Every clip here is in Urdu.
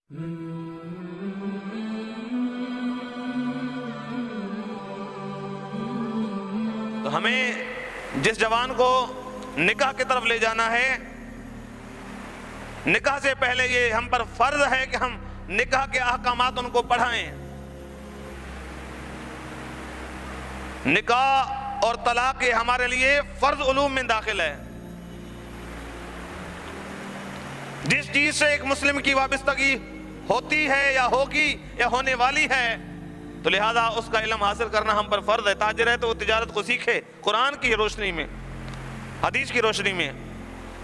تو ہمیں جس جوان کو نکاح کی طرف لے جانا ہے، نکاح سے پہلے یہ ہم پر فرض ہے کہ ہم نکاح کے احکامات ان کو پڑھائیں۔ نکاح اور طلاق ہمارے لیے فرض علوم میں داخل ہے۔ جس چیز سے ایک مسلم کی وابستگی ہوتی ہے یا ہوگی یا ہونے والی ہے، تو لہذا اس کا علم حاصل کرنا ہم پر فرض ہے۔ تاجر ہے تو وہ تجارت کو سیکھے، قرآن کی روشنی میں، حدیث کی روشنی میں۔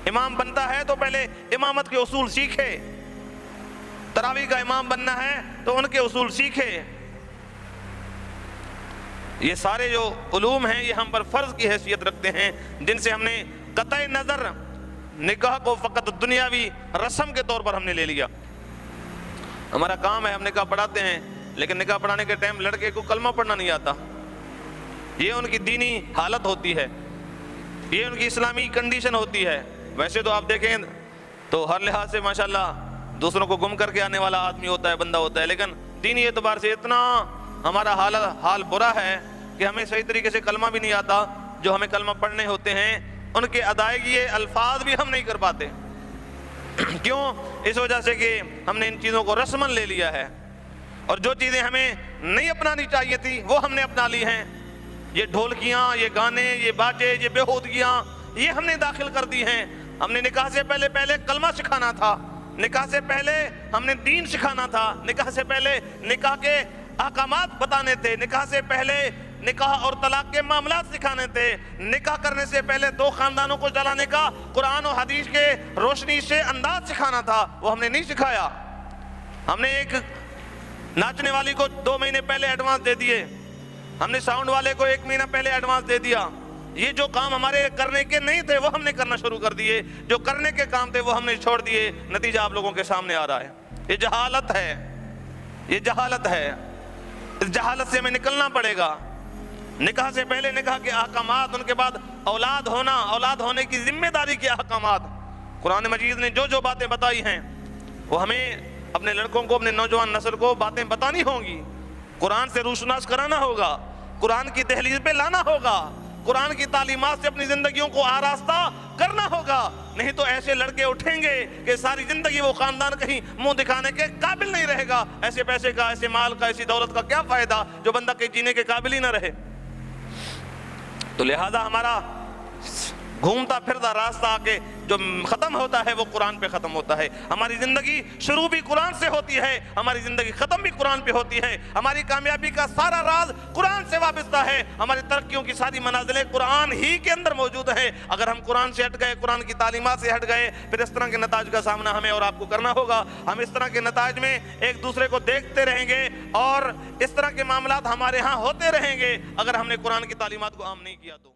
امام بنتا ہے تو پہلے امامت کے اصول سیکھے، تراویح کا امام بننا ہے تو ان کے اصول سیکھے۔ یہ سارے جو علوم ہیں یہ ہم پر فرض کی حیثیت رکھتے ہیں، جن سے ہم نے قطع نظر نکاح کو فقط دنیاوی رسم کے طور پر ہم نے لے لیا۔ ہمارا کام ہے، ہم نکاح پڑھاتے ہیں، لیکن نکاح پڑھانے کے ٹائم لڑکے کو کلمہ پڑھنا نہیں آتا۔ یہ ان کی دینی حالت ہوتی ہے، یہ ان کی اسلامی کنڈیشن ہوتی ہے۔ ویسے تو آپ دیکھیں تو ہر لحاظ سے ماشاءاللہ دوسروں کو گم کر کے آنے والا آدمی ہوتا ہے، بندہ ہوتا ہے، لیکن دینی اعتبار سے اتنا ہمارا حال برا ہے کہ ہمیں صحیح طریقے سے کلمہ بھی نہیں آتا۔ جو ہمیں کلمہ پڑھنے ہوتے ہیں ان کے ادائیگی الفاظ بھی ہم نہیں کر پاتے۔ کیوں؟ اس وجہ سے کہ ہم نے ان چیزوں کو رسماً لے لیا ہے، اور جو چیزیں ہمیں نہیں اپنانی چاہیے تھی وہ ہم نے اپنا لی ہیں۔ یہ ڈھولکیاں، یہ گانے، یہ باجے، یہ بےہودگیاں، یہ ہم نے داخل کر دی ہیں۔ ہم نے نکاح سے پہلے کلمہ سکھانا تھا، نکاح سے پہلے ہم نے دین سکھانا تھا، نکاح سے پہلے نکاح کے احکامات بتانے تھے، نکاح سے پہلے نکاح اور طلاق کے معاملات سکھانے تھے، نکاح کرنے سے پہلے دو خاندانوں کو جلانے کا قرآن و حدیث کے روشنی سے انداز سکھانا تھا، وہ ہم نے نہیں سکھایا۔ ہم نے ایک ناچنے والی کو 2 مہینے پہلے ایڈوانس دے دیے، ہم نے ساؤنڈ والے کو 1 مہینہ پہلے ایڈوانس دے دیا۔ یہ جو کام ہمارے کرنے کے نہیں تھے وہ ہم نے کرنا شروع کر دیے، جو کرنے کے کام تھے وہ ہم نے چھوڑ دیے۔ نتیجہ آپ لوگوں کے سامنے آ رہا ہے۔ یہ جہالت ہے، یہ جہالت ہے۔ اس جہالت سے ہمیں نکلنا پڑے گا۔ نکاح سے پہلے نکاح کے احکامات، ان کے بعد اولاد ہونا، اولاد ہونے کی ذمہ داری کے احکامات، قرآن مجید نے جو باتیں بتائی ہیں وہ ہمیں اپنے لڑکوں کو، اپنے نوجوان نسل کو باتیں بتانی ہوں گی، قرآن سے روشناس کرانا ہوگا، قرآن کی دہلیز پہ لانا ہوگا، قرآن کی تعلیمات سے اپنی زندگیوں کو آراستہ کرنا ہوگا۔ نہیں تو ایسے لڑکے اٹھیں گے کہ ساری زندگی وہ خاندان کہیں منہ دکھانے کے قابل نہیں رہے گا۔ ایسے پیسے کا، ایسے مال کا، ایسی دولت کا کیا فائدہ جو بندہ کہیں جینے کے قابل ہی نہ رہے۔ تو لہذا ہمارا گھومتا پھرتا راستہ آگے جو ختم ہوتا ہے وہ قرآن پہ ختم ہوتا ہے۔ ہماری زندگی شروع بھی قرآن سے ہوتی ہے، ہماری زندگی ختم بھی قرآن پہ ہوتی ہے۔ ہماری کامیابی کا سارا راز قرآن سے وابستہ ہے، ہماری ترقیوں کی ساری منازلیں قرآن ہی کے اندر موجود ہیں۔ اگر ہم قرآن سے ہٹ گئے، قرآن کی تعلیمات سے ہٹ گئے، پھر اس طرح کے نتائج کا سامنا ہمیں اور آپ کو کرنا ہوگا۔ ہم اس طرح کے نتائج میں ایک دوسرے کو دیکھتے رہیں گے اور اس طرح کے معاملات ہمارے ہاں ہوتے رہیں گے اگر ہم نے قرآن کی تعلیمات کو عام نہیں کیا تو۔